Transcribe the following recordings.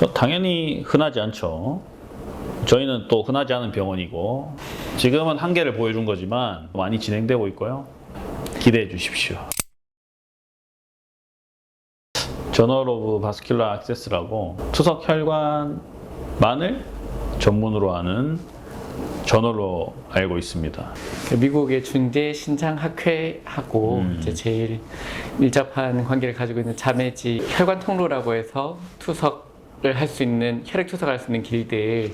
당연히 흔하지 않죠. 저희는 또 흔하지 않은 병원이고 지금은 한계를 보여준 거지만 많이 진행되고 있고요. 기대해 주십시오. 저널 오브 바스큘라 액세스라고 투석 혈관만을 전문으로 하는 저널로 알고 있습니다. 미국의 중대 신장학회하고 이제 제일 밀접한 관계를 가지고 있는 자매지 혈관 통로라고 해서 투석을 할 수 있는 혈액 투석할 수 있는 길들,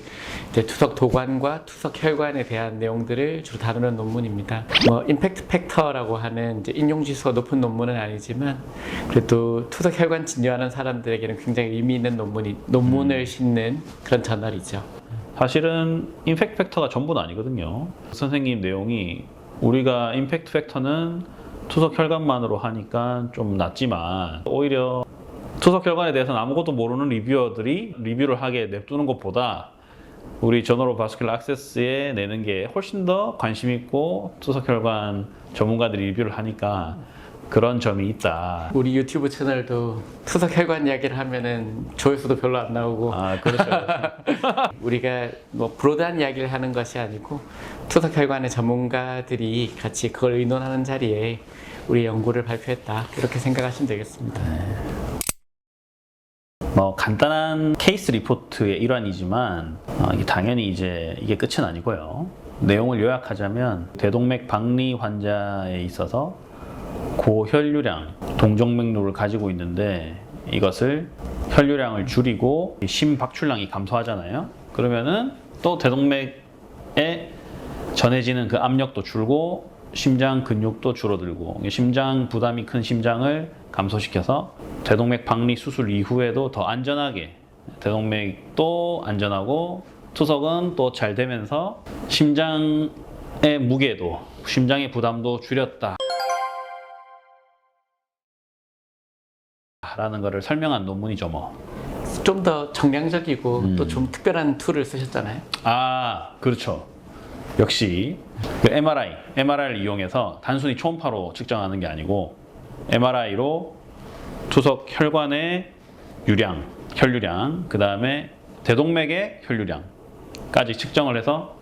이제 투석 도관과 투석 혈관에 대한 내용들을 주로 다루는 논문입니다. 임팩트 팩터라고 하는 이제 인용 지수가 높은 논문은 아니지만 그래도 투석 혈관 진료하는 사람들에게는 굉장히 의미 있는 논문을 싣는 그런 저널이죠. 사실은 임팩트 팩터가 전부는 아니거든요. 선생님 내용이 우리가 임팩트 팩터는 투석 혈관만으로 하니까 좀 낮지만 오히려 투석 혈관에 대해서는 아무것도 모르는 리뷰어들이 리뷰를 하게 냅두는 것보다 우리 저널 오브 바스큘라 액세스에 내는 게 훨씬 더 관심 있고 투석 혈관 전문가들이 리뷰를 하니까 그런 점이 있다. 우리 유튜브 채널도 투석 혈관 이야기를 하면은 조회수도 별로 안 나오고. 아, 그렇죠. 우리가 브로드한 이야기를 하는 것이 아니고 투석 혈관의 전문가들이 같이 그걸 의논하는 자리에 우리 연구를 발표했다, 이렇게 생각하시면 되겠습니다. 간단한 케이스 리포트의 일환이지만 당연히 이게 끝은 아니고요. 내용을 요약하자면 대동맥 박리 환자에 있어서 고혈류량 동정맥류를 가지고 있는데 이것을 혈류량을 줄이고 심박출량이 감소하잖아요. 그러면은 또 대동맥에 전해지는 그 압력도 줄고 심장 근육도 줄어들고 심장 부담이 큰 심장을 감소시켜서 대동맥 박리 수술 이후에도 더 안전하게 대동맥도 안전하고 투석은 또 잘 되면서 심장의 무게도 심장의 부담도 줄였다 라는 것을 설명한 논문이죠. 좀 더 정량적이고 또 좀 특별한 툴을 쓰셨잖아요. 아, 그렇죠. 역시 MRI를 이용해서 단순히 초음파로 측정하는 게 아니고 MRI로 투석 혈관의 유량, 혈류량, 그 다음에 대동맥의 혈류량까지 측정을 해서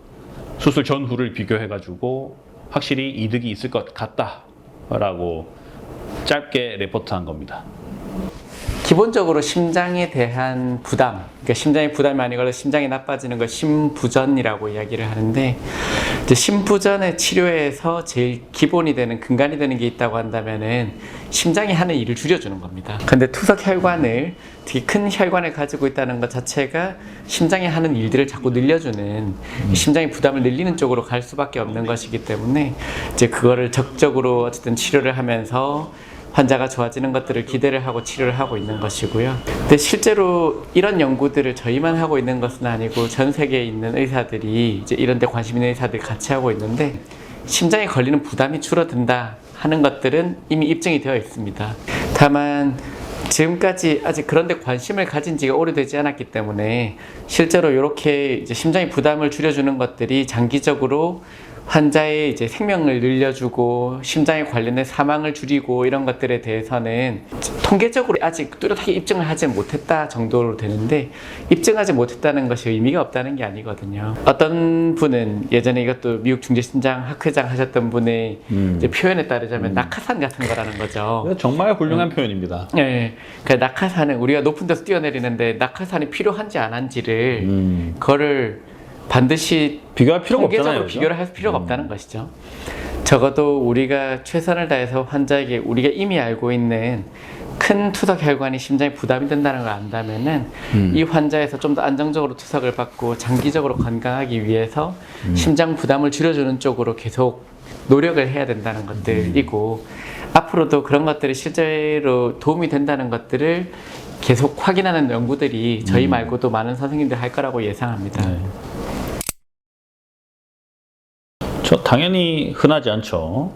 수술 전후를 비교해가지고 확실히 이득이 있을 것 같다라고 짧게 레포트한 겁니다. 기본적으로 심장에 대한 부담, 그러니까 심장의 부담이 많이 걸려 심장이 나빠지는 걸 심부전이라고 이야기를 하는데, 이제 심부전의 치료에서 제일 기본이 되는 근간이 되는 게 있다고 한다면은 심장이 하는 일을 줄여주는 겁니다. 근데 투석 혈관을, 특히 큰 혈관을 가지고 있다는 것 자체가 심장이 하는 일들을 자꾸 늘려주는, 심장의 부담을 늘리는 쪽으로 갈 수밖에 없는 것이기 때문에 이제 그거를 적극적으로 어쨌든 치료를 하면서 환자가 좋아지는 것들을 기대를 하고 치료를 하고 있는 것이고요. 근데 실제로 이런 연구들을 저희만 하고 있는 것은 아니고 전 세계에 있는 의사들이 이제 이런 데 관심 있는 의사들이 같이 하고 있는데, 심장에 걸리는 부담이 줄어든다 하는 것들은 이미 입증이 되어 있습니다. 다만 지금까지 아직 그런 데 관심을 가진 지가 오래되지 않았기 때문에 실제로 이렇게 이제 심장의 부담을 줄여주는 것들이 장기적으로 환자의 이제 생명을 늘려주고 심장에 관련된 사망을 줄이고 이런 것들에 대해서는 통계적으로 아직 뚜렷하게 입증을 하지 못했다 정도로 되는데, 입증하지 못했다는 것이 의미가 없다는 게 아니거든요. 어떤 분은 예전에 이것도 미국 중대심장학회장 하셨던 분의 이제 표현에 따르자면 낙하산 같은 거라는 거죠. 정말 훌륭한 표현입니다. 네, 그러니까 낙하산은 우리가 높은 데서 뛰어내리는데 낙하산이 필요한지 안 한지를 그거를 반드시 비교할 필요가 없잖아요. 통계적으로 비교를 할 필요가 없다는 것이죠. 적어도 우리가 최선을 다해서 환자에게 우리가 이미 알고 있는 큰 투석 혈관이 심장에 부담이 된다는 걸 안다면은 이 환자에서 좀 더 안정적으로 투석을 받고 장기적으로 건강하기 위해서 심장 부담을 줄여주는 쪽으로 계속 노력을 해야 된다는 것들이고, 앞으로도 그런 것들이 실제로 도움이 된다는 것들을 계속 확인하는 연구들이 저희 말고도 많은 선생님들 할 거라고 예상합니다. 네. 당연히 흔하지 않죠.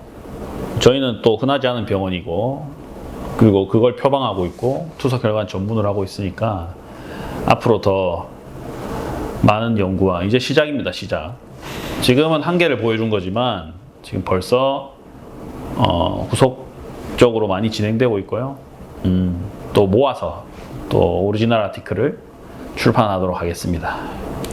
저희는 또 흔하지 않은 병원이고, 그리고 그걸 표방하고 있고 투석 혈관 전문을 하고 있으니까 앞으로 더 많은 연구와 이제 시작입니다. 시작. 지금은 한계를 보여준 거지만 지금 벌써 후속적으로 많이 진행되고 있고요. 또 모아서 또 오리지널 아티클을 출판하도록 하겠습니다.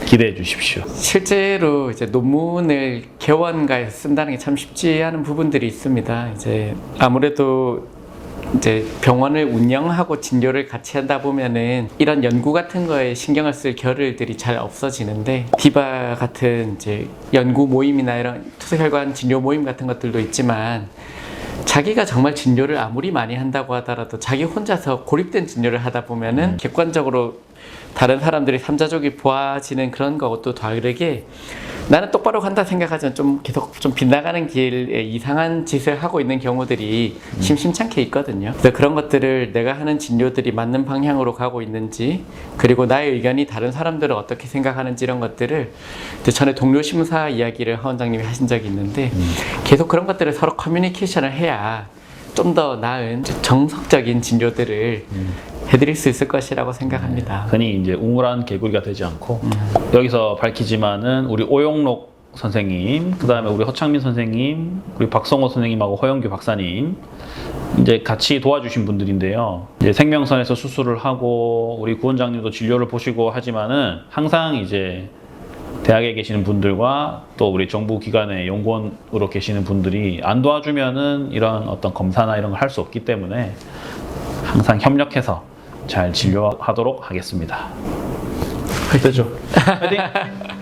기대해 주십시오. 실제로 이제 논문을 개원가에서 쓴다는 게 참 쉽지 않은 부분들이 있습니다. 이제 아무래도 이제 병원을 운영하고 진료를 같이 하다 보면은 이런 연구 같은 거에 신경을 쓸 겨를들이 잘 없어지는데, 디바 같은 이제 연구 모임이나 이런 투석혈관 진료 모임 같은 것들도 있지만, 자기가 정말 진료를 아무리 많이 한다고 하더라도 자기 혼자서 고립된 진료를 하다 보면은 객관적으로 다른 사람들이 삼자족이 보아지는 그런 것도 다르게, 나는 똑바로 간다 생각하지만 좀 계속 좀 빗나가는 길에 이상한 짓을 하고 있는 경우들이 심심찮게 있거든요. 그래서 그런 것들을 내가 하는 진료들이 맞는 방향으로 가고 있는지, 그리고 나의 의견이 다른 사람들은 어떻게 생각하는지, 이런 것들을 전에 동료 심사 이야기를 하 원장님이 하신 적이 있는데, 계속 그런 것들을 서로 커뮤니케이션을 해야 좀 더 나은 정석적인 진료들을 해드릴 수 있을 것이라고 생각합니다. 흔히 이제 우물한 개구리가 되지 않고 여기서 밝히지만은 우리 오용록 선생님, 그 다음에 우리 허창민 선생님, 우리 박성호 선생님하고 허영규 박사님 이제 같이 도와주신 분들인데요. 이제 생명선에서 수술을 하고 우리 구원장님도 진료를 보시고 하지만은 항상 이제 대학에 계시는 분들과 또 우리 정부 기관의 연구원으로 계시는 분들이 안 도와주면은 이런 어떤 검사나 이런 걸 할 수 없기 때문에 항상 협력해서 잘 진료하도록 하겠습니다. 되죠. 화이팅!